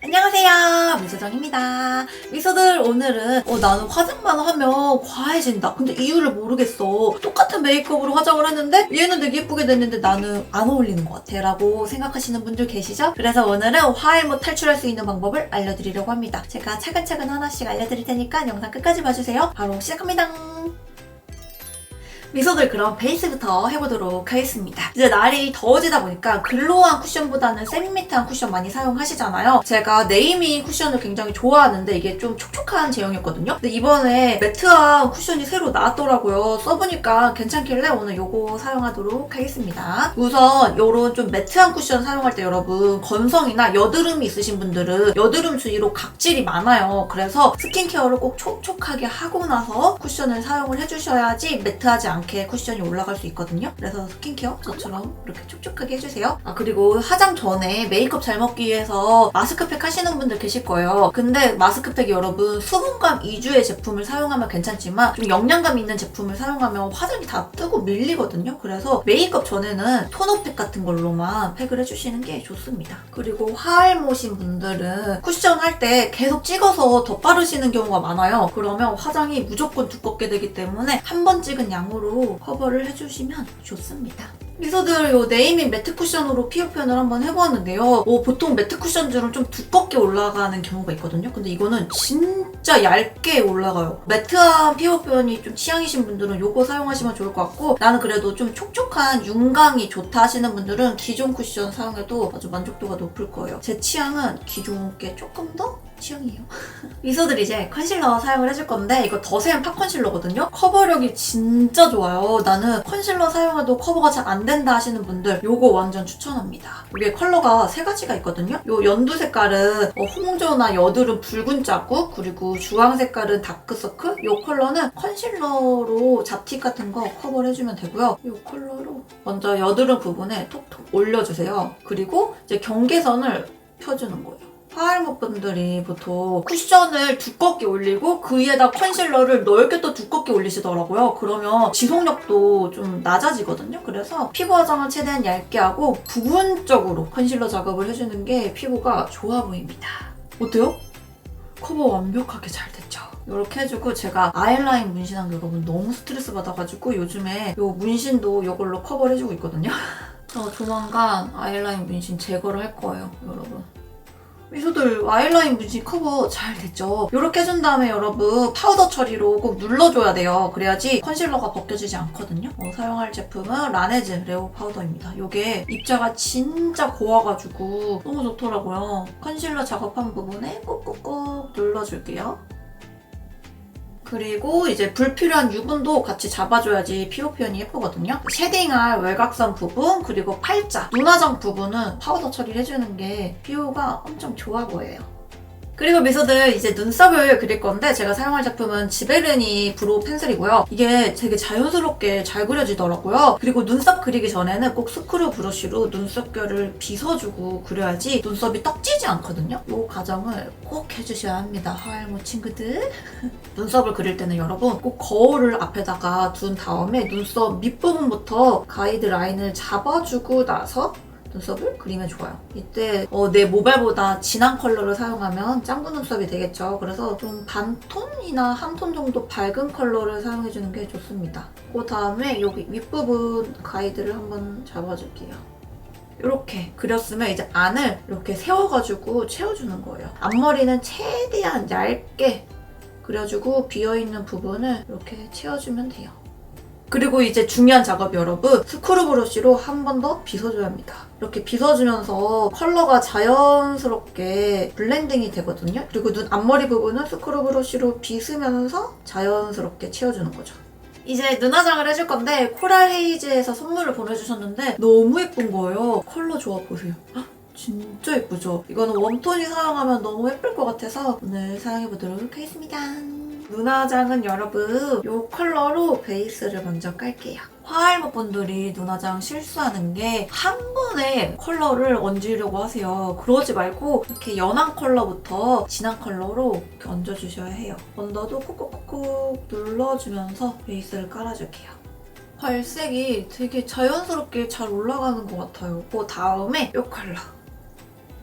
안녕하세요, 미소정입니다. 미소들, 오늘은 나는 화장만 하면 과해진다. 근데 이유를 모르겠어. 똑같은 메이크업으로 화장을 했는데 얘는 되게 예쁘게 됐는데 나는 안 어울리는 것 같아 라고 생각하시는 분들 계시죠? 그래서 오늘은 화해못 탈출할 수 있는 방법을 알려드리려고 합니다. 제가 차근차근 하나씩 알려드릴 테니까 영상 끝까지 봐주세요. 바로 시작합니다. 미소들, 그럼 베이스부터 해보도록 하겠습니다. 이제 날이 더워지다 보니까 글로우한 쿠션보다는 세미매트한 쿠션 많이 사용하시잖아요. 제가 네이미 쿠션을 굉장히 좋아하는데 이게 좀 촉촉한 제형이었거든요. 근데 이번에 매트한 쿠션이 새로 나왔더라고요. 써보니까 괜찮길래 오늘 요거 사용하도록 하겠습니다. 우선 요런 좀 매트한 쿠션 사용할 때 여러분, 건성이나 여드름이 있으신 분들은 여드름 주위로 각질이 많아요. 그래서 스킨케어를 꼭 촉촉하게 하고 나서 쿠션을 사용을 해주셔야지 매트하지 않게 쿠션이 올라갈 수 있거든요. 그래서 스킨케어 저처럼 이렇게 촉촉하게 해주세요. 그리고 화장 전에 메이크업 잘 먹기 위해서 마스크팩 하시는 분들 계실 거예요. 근데 마스크팩이 여러분 수분감 위주의 제품을 사용하면 괜찮지만 좀 영양감 있는 제품을 사용하면 화장이 다 뜨고 밀리거든요. 그래서 메이크업 전에는 토너팩 같은 걸로만 팩을 해주시는 게 좋습니다. 그리고 화알못인 분들은 쿠션 할 때 계속 찍어서 덧바르시는 경우가 많아요. 그러면 화장이 무조건 두껍게 되기 때문에 한 번 찍은 양으로 커버를 해주시면 좋습니다. 미소들, 요 네이밍 매트 쿠션으로 피부 표현을 한번 해보았는데요. 보통 매트 쿠션들은 좀 두껍게 올라가는 경우가 있거든요. 근데 이거는 진짜 얇게 올라가요. 매트한 피부 표현이 좀 취향이신 분들은 요거 사용하시면 좋을 것 같고, 나는 그래도 좀 촉촉한 윤광이 좋다 하시는 분들은 기존 쿠션 사용해도 아주 만족도가 높을 거예요. 제 취향은 기존 게 조금 더 취향이에요. 미소들, 이제 컨실러 사용을 해줄 건데 이거 더샘 팝 컨실러거든요. 커버력이 진짜 좋아요. 나는 컨실러 사용해도 커버가 잘 안 된다 하시는 분들 요거 완전 추천합니다. 이게 컬러가 세 가지가 있거든요. 요 연두 색깔은 홍조나 여드름 붉은 자국, 그리고 주황 색깔은 다크서클. 요 컬러는 컨실러로 잡티 같은 거 커버를 해주면 되고요. 요 컬러로 먼저 여드름 부분에 톡톡 올려주세요. 그리고 이제 경계선을 펴주는 거예요. 화알못 분들이 보통 쿠션을 두껍게 올리고 그 위에다 컨실러를 넓게 또 두껍게 올리시더라고요. 그러면 지속력도 좀 낮아지거든요. 그래서 피부 화장을 최대한 얇게 하고 부분적으로 컨실러 작업을 해주는 게 피부가 좋아 보입니다. 어때요? 커버 완벽하게 잘 됐죠? 이렇게 해주고, 제가 아이라인 문신한 게 여러분 너무 스트레스 받아가지고 요즘에 요 문신도 이걸로 커버를 해주고 있거든요. 조만간 아이라인 문신 제거를 할 거예요, 여러분. 미소들, 아이라인 문신 커버 잘 됐죠? 이렇게 해준 다음에 여러분 파우더 처리로 꼭 눌러줘야 돼요. 그래야지 컨실러가 벗겨지지 않거든요. 사용할 제품은 라네즈 레오 파우더입니다. 이게 입자가 진짜 고와가지고 너무 좋더라고요. 컨실러 작업한 부분에 꾹꾹꾹 눌러줄게요. 그리고 이제 불필요한 유분도 같이 잡아줘야지 피부 표현이 예쁘거든요. 쉐딩할 외곽선 부분, 그리고 팔자, 눈화장 부분은 파우더 처리를 해주는 게 피부가 엄청 좋아 보여요. 그리고 미소들, 이제 눈썹을 그릴 건데 제가 사용할 제품은 지베르니 브로우 펜슬이고요. 이게 되게 자연스럽게 잘 그려지더라고요. 그리고 눈썹 그리기 전에는 꼭 스크류 브러쉬로 눈썹결을 빗어주고 그려야지 눈썹이 떡지지 않거든요. 이 과정을 꼭 해주셔야 합니다, 화알못 친구들. 눈썹을 그릴 때는 여러분 꼭 거울을 앞에다가 둔 다음에 눈썹 밑부분부터 가이드 라인을 잡아주고 나서 눈썹을 그리면 좋아요. 이때 내 모발보다 진한 컬러를 사용하면 짱구 눈썹이 되겠죠. 그래서 좀 반톤이나 한 톤 정도 밝은 컬러를 사용해주는 게 좋습니다. 그 다음에 여기 윗부분 가이드를 한번 잡아줄게요. 이렇게 그렸으면 이제 안을 이렇게 세워가지고 채워주는 거예요. 앞머리는 최대한 얇게 그려주고 비어있는 부분을 이렇게 채워주면 돼요. 그리고 이제 중요한 작업이 여러분, 스크류 브러쉬로 한 번 더 빗어줘야 합니다. 이렇게 빗어주면서 컬러가 자연스럽게 블렌딩이 되거든요. 그리고 눈 앞머리 부분은 스크류 브러쉬로 빗으면서 자연스럽게 채워주는 거죠. 이제 눈화장을 해줄 건데 코랄 헤이즈에서 선물을 보내주셨는데 너무 예쁜 거예요. 컬러 좋아 보세요. 헉, 진짜 예쁘죠? 이거는 웜톤이 사용하면 너무 예쁠 것 같아서 오늘 사용해보도록 하겠습니다. 눈화장은 여러분 이 컬러로 베이스를 먼저 깔게요. 화알못 분들이 눈화장 실수하는 게 한 번에 컬러를 얹으려고 하세요. 그러지 말고 이렇게 연한 컬러부터 진한 컬러로 이렇게 얹어주셔야 해요. 언더도 콕콕콕콕 눌러주면서 베이스를 깔아줄게요. 발색이 되게 자연스럽게 잘 올라가는 것 같아요. 그 다음에 이 컬러.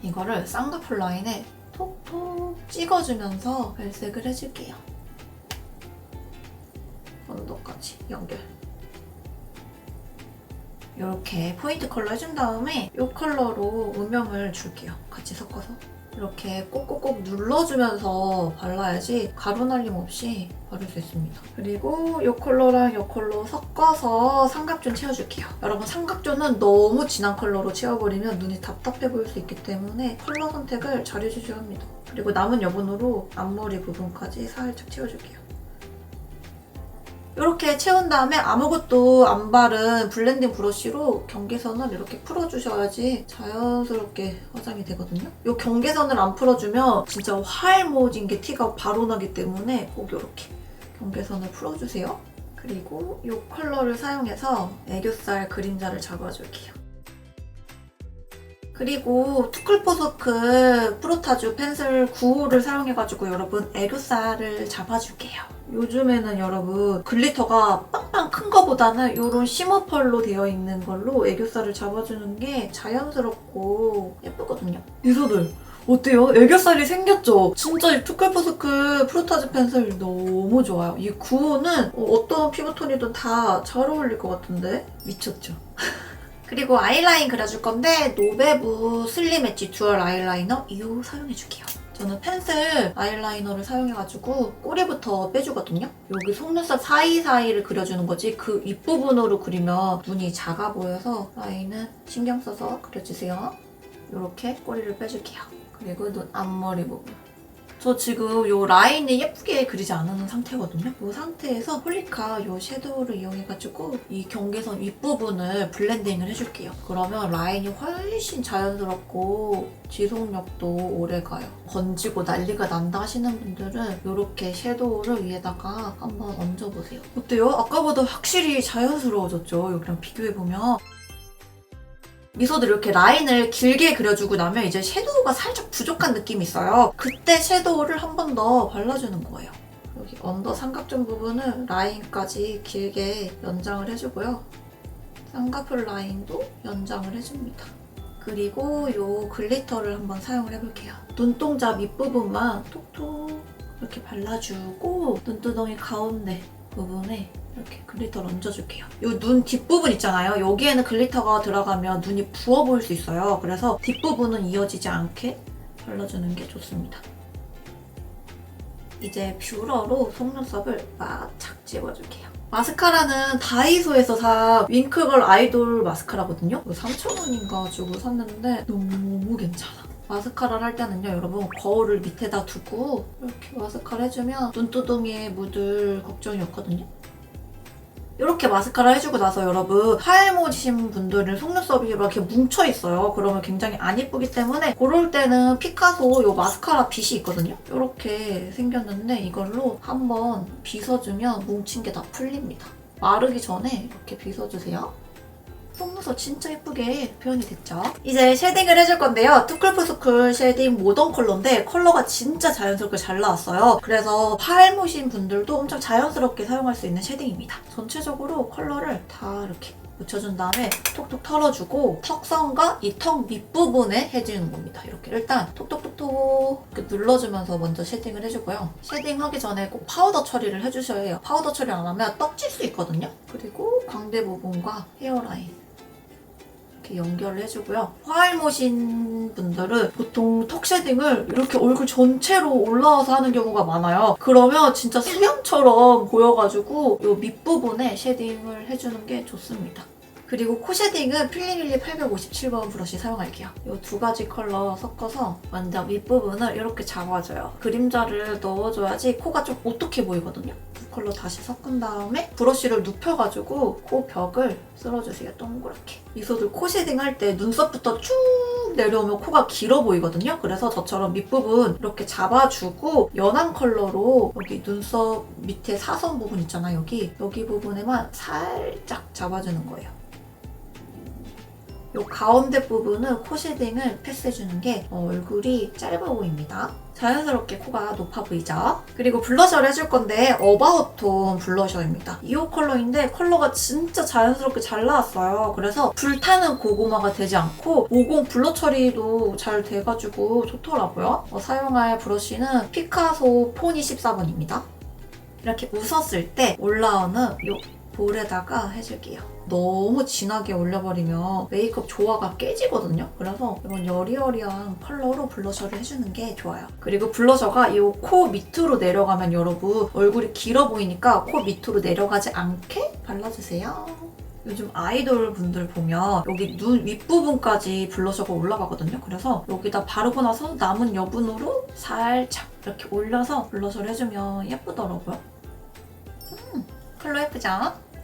이거를 쌍꺼풀 라인에 톡톡 찍어주면서 발색을 해줄게요. 언더까지 연결. 이렇게 포인트 컬러 해준 다음에 이 컬러로 음영을 줄게요. 같이 섞어서. 이렇게 꼭꼭꼭 눌러주면서 발라야지 가루 날림 없이 바를 수 있습니다. 그리고 이 컬러랑 이 컬러 섞어서 삼각존 채워줄게요. 여러분 삼각존은 너무 진한 컬러로 채워버리면 눈이 답답해 보일 수 있기 때문에 컬러 선택을 잘 해주셔야 합니다. 그리고 남은 여분으로 앞머리 부분까지 살짝 채워줄게요. 이렇게 채운 다음에 아무것도 안 바른 블렌딩 브러쉬로 경계선을 이렇게 풀어주셔야지 자연스럽게 화장이 되거든요. 이 경계선을 안 풀어주면 진짜 화알못인 게 티가 바로 나기 때문에 꼭 이렇게 경계선을 풀어주세요. 그리고 이 컬러를 사용해서 애교살 그림자를 잡아줄게요. 그리고 투쿨포소크 프로타주 펜슬 9호를 사용해가지고 여러분 애교살을 잡아줄게요. 요즘에는 여러분 글리터가 빵빵 큰 거보다는 이런 쉬머 펄로 되어 있는 걸로 애교살을 잡아주는 게 자연스럽고 예쁘거든요. 미소들 어때요? 애교살이 생겼죠? 진짜 이 투쿨포소크 프로타주 펜슬 너무 좋아요. 이 9호는 어떤 피부톤이든 다 잘 어울릴 것 같은데? 미쳤죠? 그리고 아이라인 그려줄 건데 노베브 슬림 엣지 듀얼 아이라이너 이거 사용해줄게요. 저는 펜슬 아이라이너를 사용해가지고 꼬리부터 빼주거든요. 여기 속눈썹 사이사이를 그려주는 거지 그 윗부분으로 그리면 눈이 작아 보여서 라인은 신경 써서 그려주세요. 이렇게 꼬리를 빼줄게요. 그리고 눈 앞머리 부분. 저 지금 이 라인을 예쁘게 그리지 않은 상태거든요. 이 상태에서 홀리카 이 섀도우를 이용해가지고 이 경계선 윗부분을 블렌딩을 해줄게요. 그러면 라인이 훨씬 자연스럽고 지속력도 오래가요. 번지고 난리가 난다 하시는 분들은 이렇게 섀도우를 위에다가 한번 얹어보세요. 어때요? 아까보다 확실히 자연스러워졌죠? 여기랑 비교해보면. 미소들 이렇게 라인을 길게 그려주고 나면 이제 섀도우가 살짝 부족한 느낌이 있어요. 그때 섀도우를 한 번 더 발라주는 거예요. 여기 언더 삼각존 부분은 라인까지 길게 연장을 해주고요. 쌍꺼풀 라인도 연장을 해줍니다. 그리고 이 글리터를 한번 사용을 해볼게요. 눈동자 밑부분만 톡톡 이렇게 발라주고 눈두덩이 가운데 부분에 이렇게 글리터를 얹어줄게요. 이 눈 뒷부분 있잖아요. 여기에는 글리터가 들어가면 눈이 부어 보일 수 있어요. 그래서 뒷부분은 이어지지 않게 발라주는 게 좋습니다. 이제 뷰러로 속눈썹을 바짝 집어줄게요. 마스카라는 다이소에서 산 윙크걸 아이돌 마스카라거든요. 3,000원인가 주고 샀는데 너무 괜찮아. 마스카라를 할 때는요, 여러분 거울을 밑에다 두고 이렇게 마스카라 해주면 눈두덩이에 묻을 걱정이 없거든요. 이렇게 마스카라 해주고 나서 여러분 하얀모신 분들은 속눈썹이 이렇게 뭉쳐있어요. 그러면 굉장히 안 예쁘기 때문에 그럴 때는 피카소 이 마스카라 빗이 있거든요. 이렇게 생겼는데 이걸로 한번 빗어주면 뭉친 게 다 풀립니다. 마르기 전에 이렇게 빗어주세요. 속눈썹 진짜 예쁘게 표현이 됐죠? 이제 쉐딩을 해줄 건데요. 투쿨포스쿨 쉐딩 모던 컬러인데 컬러가 진짜 자연스럽게 잘 나왔어요. 그래서 파알못인 분들도 엄청 자연스럽게 사용할 수 있는 쉐딩입니다. 전체적으로 컬러를 다 이렇게 묻혀준 다음에 톡톡 털어주고 턱선과 이 턱 밑부분에 해주는 겁니다. 이렇게 일단 톡톡톡톡 이렇게 눌러주면서 먼저 쉐딩을 해주고요. 쉐딩하기 전에 꼭 파우더 처리를 해주셔야 해요. 파우더 처리 안 하면 떡질 수 있거든요. 그리고 광대 부분과 헤어라인 이렇게 연결을 해주고요. 화알못인 분들은 보통 턱 쉐딩을 이렇게 얼굴 전체로 올라와서 하는 경우가 많아요. 그러면 진짜 수염처럼 보여가지고 이 밑부분에 쉐딩을 해주는 게 좋습니다. 그리고 코 쉐딩은 필링일리 857번 브러쉬 사용할게요. 이 두 가지 컬러 섞어서 먼저 윗부분을 이렇게 잡아줘요. 그림자를 넣어줘야지 코가 좀 오똑해 보이거든요. 두 컬러 다시 섞은 다음에 브러쉬를 눕혀가지고 코 벽을 쓸어주세요. 동그랗게. 미소들 코 쉐딩 할 때 눈썹부터 쭉 내려오면 코가 길어 보이거든요. 그래서 저처럼 밑부분 이렇게 잡아주고 연한 컬러로 여기 눈썹 밑에 사선 부분 있잖아요. 여기 부분에만 살짝 잡아주는 거예요. 이 가운데 부분은 코 쉐딩을 패스해주는 게 얼굴이 짧아 보입니다. 자연스럽게 코가 높아 보이죠? 그리고 블러셔를 해줄 건데 어바웃 톤 블러셔입니다. 2호 컬러인데 컬러가 진짜 자연스럽게 잘 나왔어요. 그래서 불타는 고구마가 되지 않고 50 블러 처리도 잘 돼가지고 좋더라고요. 사용할 브러쉬는 피카소 포니 14번입니다. 이렇게 웃었을 때 올라오는 이 볼에다가 해줄게요. 너무 진하게 올려버리면 메이크업 조화가 깨지거든요. 그래서 이런 여리여리한 컬러로 블러셔를 해주는 게 좋아요. 그리고 블러셔가 이 코 밑으로 내려가면 여러분 얼굴이 길어 보이니까 코 밑으로 내려가지 않게 발라주세요. 요즘 아이돌 분들 보면 여기 눈 윗부분까지 블러셔가 올라가거든요. 그래서 여기다 바르고 나서 남은 여분으로 살짝 이렇게 올려서 블러셔를 해주면 예쁘더라고요. 컬러 예쁘죠?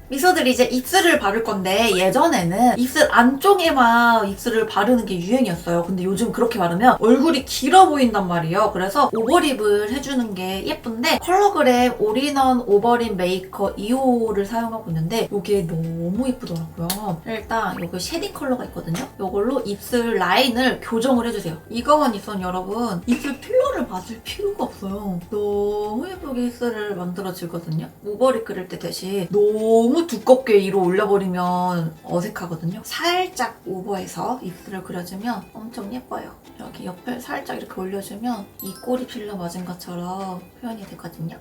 미소들이 이제 입술을 바를 건데 예전에는 입술 안쪽에만 입술을 바르는 게 유행이었어요. 근데 요즘 그렇게 바르면 얼굴이 길어 보인단 말이에요. 그래서 오버립을 해주는 게 예쁜데 컬러그램 올인원 오버립 메이커 2호를 사용하고 있는데 이게 너무 예쁘더라고요. 일단 이거 쉐딩 컬러가 있거든요. 이걸로 입술 라인을 교정을 해주세요. 이거만 있으면 여러분 입술 필러를 맞을 필요가 없어요. 너무 예쁘게 입술을 만들어주거든요. 오버립 그릴 때 대신 너무 두껍게 위로 올려버리면 어색하거든요. 살짝 오버해서 입술을 그려주면 엄청 예뻐요. 여기 옆에 살짝 이렇게 올려주면 이 꼬리 필러 맞은 것처럼 표현이 되거든요.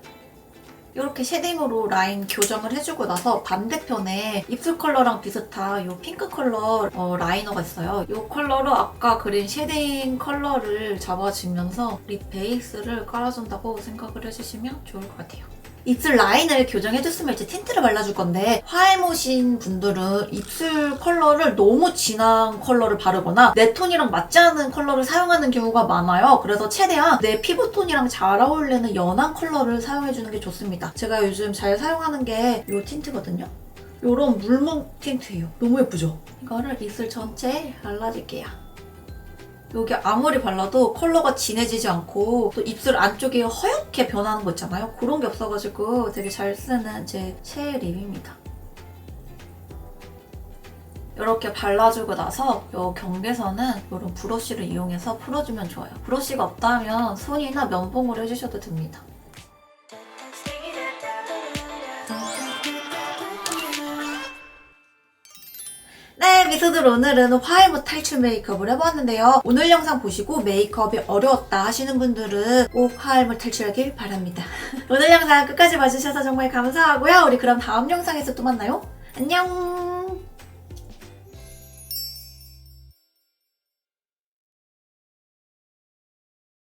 이렇게 쉐딩으로 라인 교정을 해주고 나서 반대편에 입술 컬러랑 비슷한 이 핑크 컬러 라이너가 있어요. 이 컬러로 아까 그린 쉐딩 컬러를 잡아주면서 립 베이스를 깔아준다고 생각을 해주시면 좋을 것 같아요. 입술 라인을 교정해줬으면 이제 틴트를 발라줄 건데 화해모신 분들은 입술 컬러를 너무 진한 컬러를 바르거나 내 톤이랑 맞지 않는 컬러를 사용하는 경우가 많아요. 그래서 최대한 내 피부톤이랑 잘 어울리는 연한 컬러를 사용해주는 게 좋습니다. 제가 요즘 잘 사용하는 게 이 틴트거든요. 이런 물먹 틴트예요. 너무 예쁘죠? 이거를 입술 전체에 발라줄게요. 여기 아무리 발라도 컬러가 진해지지 않고 또 입술 안쪽이 허옇게 변하는 거 있잖아요. 그런 게 없어가지고 되게 잘 쓰는 제 최애 립입니다. 이렇게 발라주고 나서 이 경계선은 이런 브러쉬를 이용해서 풀어주면 좋아요. 브러쉬가 없다면 손이나 면봉으로 해주셔도 됩니다. 네, 미소들 오늘은 화이모 탈출 메이크업을 해봤는데요. 오늘 영상 보시고 메이크업이 어려웠다 하시는 분들은 꼭 화이모 탈출하길 바랍니다. 오늘 영상 끝까지 봐주셔서 정말 감사하고요. 우리 그럼 다음 영상에서 또 만나요. 안녕!